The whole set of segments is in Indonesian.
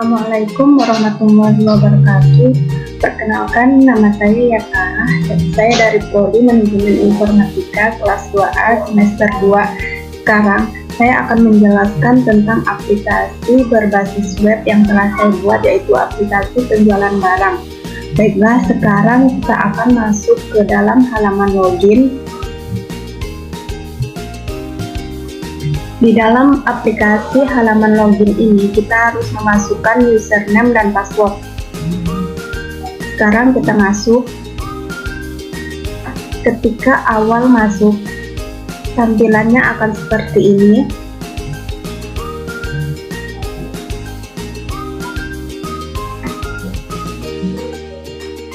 Assalamualaikum warahmatullahi wabarakatuh. Perkenalkan, nama saya Yaka dan saya dari Prodi Manajemen Informatika kelas 2A semester 2. Sekarang saya akan menjelaskan tentang aplikasi berbasis web yang telah saya buat, yaitu aplikasi penjualan barang. Baiklah, sekarang kita akan masuk ke dalam halaman login. Di dalam aplikasi halaman login ini, kita harus memasukkan username dan password. Sekarang kita masuk. Ketika awal masuk, tampilannya akan seperti ini.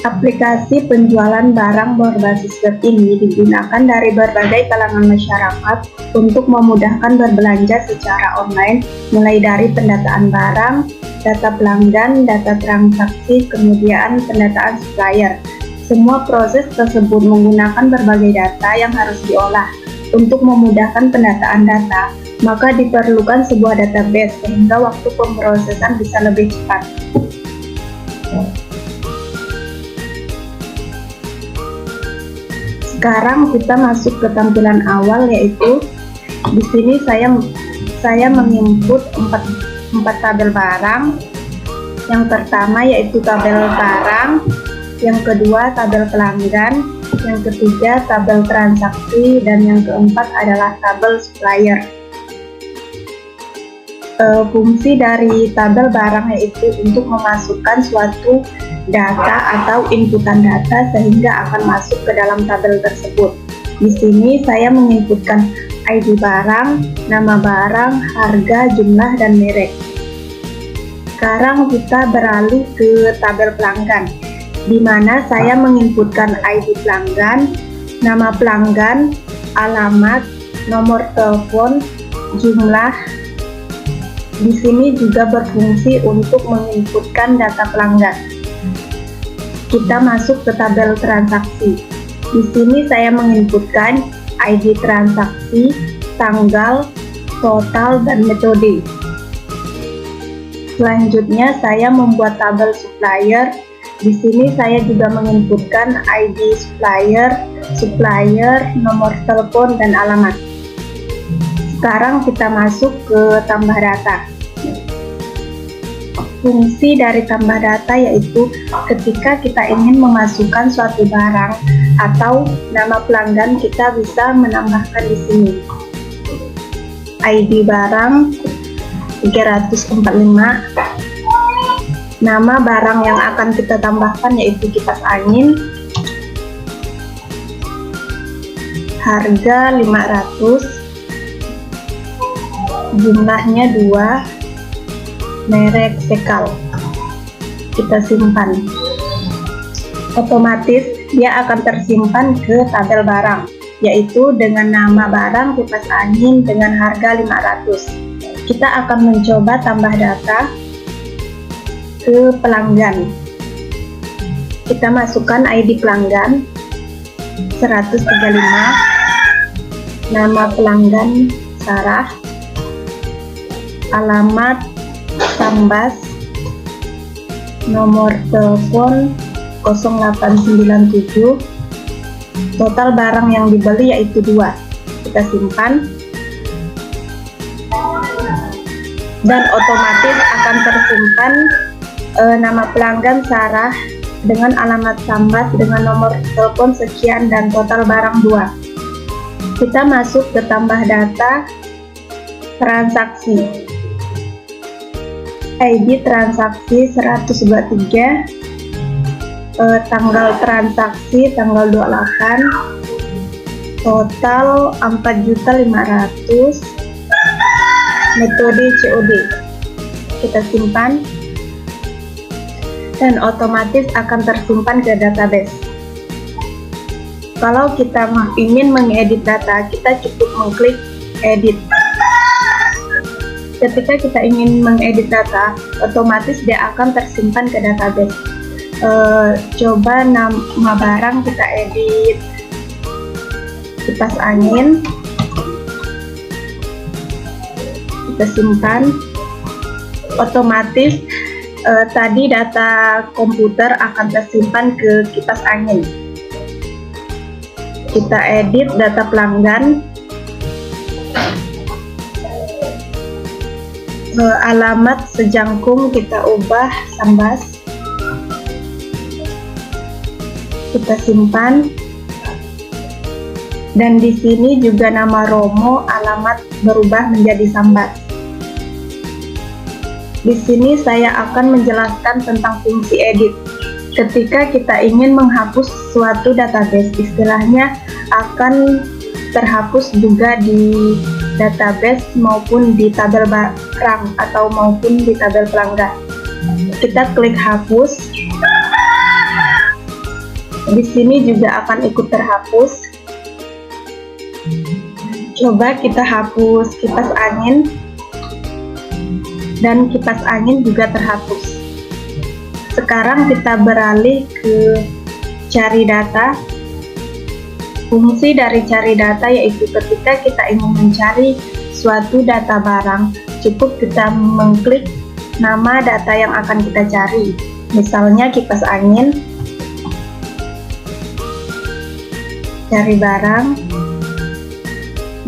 Aplikasi penjualan barang berbasis web ini digunakan dari berbagai kalangan masyarakat untuk memudahkan berbelanja secara online, mulai dari pendataan barang, data pelanggan, data transaksi, kemudian pendataan supplier. Semua proses tersebut menggunakan berbagai data yang harus diolah. Untuk memudahkan pendataan data, maka diperlukan sebuah database sehingga waktu pemrosesan bisa lebih cepat. Sekarang kita masuk ke tampilan awal, yaitu di sini saya menginput 4 tabel barang. Yang pertama yaitu tabel barang, yang kedua tabel pelanggan, yang ketiga tabel transaksi, dan yang keempat adalah tabel supplier. Fungsi dari tabel barang yaitu untuk memasukkan suatu data atau inputan data sehingga akan masuk ke dalam tabel tersebut. Di sini saya menginputkan ID barang, nama barang, harga, jumlah, dan merek. Sekarang kita beralih ke tabel pelanggan, di mana saya menginputkan ID pelanggan, nama pelanggan, alamat, nomor telepon, jumlah. Di sini juga berfungsi untuk menginputkan data pelanggan. Kita masuk ke tabel transaksi. Di sini saya menginputkan ID transaksi, tanggal, total, dan metode. Selanjutnya saya membuat tabel supplier. Di sini saya juga menginputkan ID supplier, nomor telepon, dan alamat. Sekarang kita masuk ke tambah data. Fungsi dari tambah data yaitu ketika kita ingin memasukkan suatu barang atau nama pelanggan, kita bisa menambahkan di sini. ID barang 345. Nama barang yang akan kita tambahkan yaitu kipas angin. Harga 500. Jumlahnya 2. Merek Sekal. Kita simpan. Otomatis dia akan tersimpan ke tabel barang, yaitu dengan nama barang kipas angin dengan harga 500. Kita akan mencoba tambah data ke pelanggan. Kita masukkan ID pelanggan 135, nama pelanggan Sarah, alamat Tambas, nomor telepon 0897, total barang yang dibeli yaitu 2. Kita simpan dan otomatis akan tersimpan nama pelanggan Sarah dengan alamat Tambas dengan nomor telepon sekian dan total barang 2. Kita masuk ke tambah data transaksi. ID transaksi 123, tanggal transaksi tanggal 28, total 4.500.000, metode COD. Kita simpan dan otomatis akan tersimpan ke database. Kalau kita ingin mengedit data, kita cukup mengklik edit. Ketika kita ingin mengedit data, otomatis dia akan tersimpan ke database. Coba nama barang kita edit kipas angin, kita simpan. Otomatis Tadi data komputer akan tersimpan ke kipas angin. Kita edit data pelanggan. Alamat sejangkung kita ubah Sambas. Kita simpan. Dan di sini juga nama Romo, alamat berubah menjadi Sambas. Di sini saya akan menjelaskan tentang fungsi edit. Ketika kita ingin menghapus suatu database, istilahnya akan terhapus juga di database maupun di tabel barang atau maupun di tabel pelanggan. Kita klik hapus. Di sini juga akan ikut terhapus. Coba kita hapus kipas angin. Dan kipas angin juga terhapus. Sekarang kita beralih ke cari data. Fungsi dari cari data yaitu ketika kita ingin mencari suatu data barang, cukup kita mengklik nama data yang akan kita cari. Misalnya kipas angin, cari barang.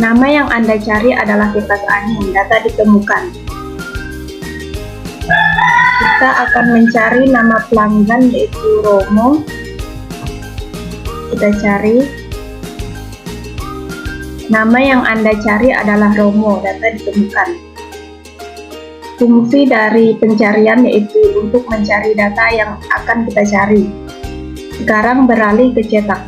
Nama yang Anda cari adalah kipas angin, data ditemukan. Kita akan mencari nama pelanggan yaitu Romo. Kita cari. Nama yang Anda cari adalah Romo, data ditemukan. Fungsi dari pencarian yaitu untuk mencari data yang akan kita cari. Sekarang beralih ke cetak.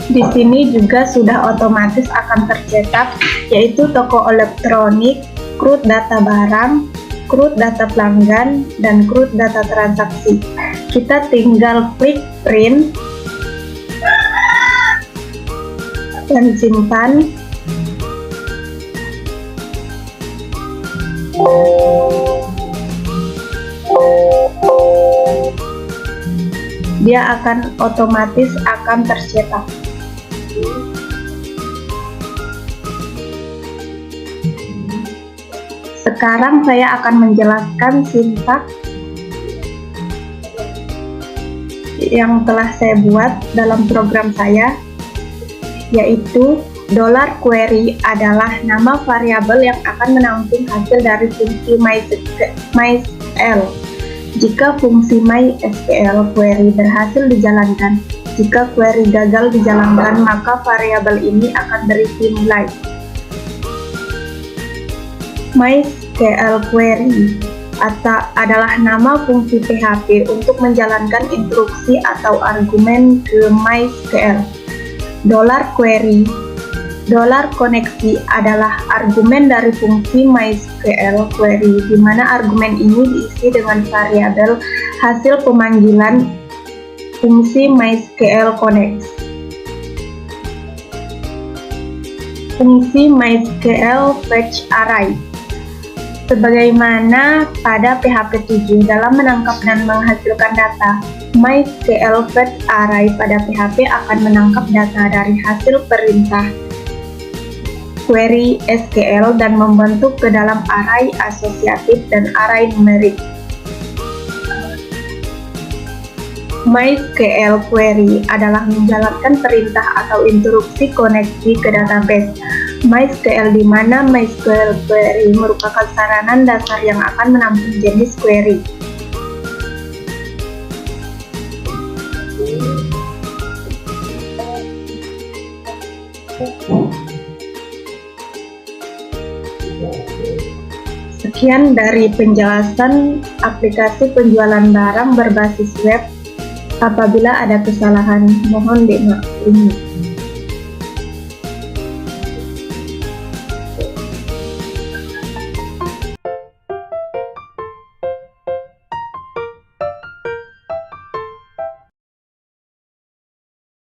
Di sini juga sudah otomatis akan tercetak yaitu toko elektronik, CRUD data barang, CRUD data pelanggan, dan CRUD data transaksi. Kita tinggal klik print dan simpan. Dia akan otomatis akan tercetak. Sekarang saya akan menjelaskan sintaks yang telah saya buat dalam program saya, yaitu $query adalah nama variabel yang akan menampung hasil dari fungsi MySQL. Jika fungsi MySQL query berhasil dijalankan, jika query gagal dijalankan, maka variabel ini akan berisi nilai. MySQL query adalah nama fungsi PHP untuk menjalankan instruksi atau argumen ke MySQL. $query, $koneksi adalah argumen dari fungsi MySQL query, di mana argumen ini diisi dengan variabel hasil pemanggilan fungsi MySQL connect. Fungsi MySQL fetch array. Sebagaimana pada PHP 7 dalam menangkap dan menghasilkan data, MySQL fetch array pada PHP akan menangkap data dari hasil perintah query SQL dan membentuk ke dalam array asosiatif dan array numerik. MySQL query adalah menjalankan perintah atau instruksi koneksi ke database MySQL, di mana MySQL query merupakan saranan dasar yang akan menampung jenis query. Sekian dari penjelasan aplikasi penjualan barang berbasis web. Apabila ada kesalahan, mohon dimaklumi.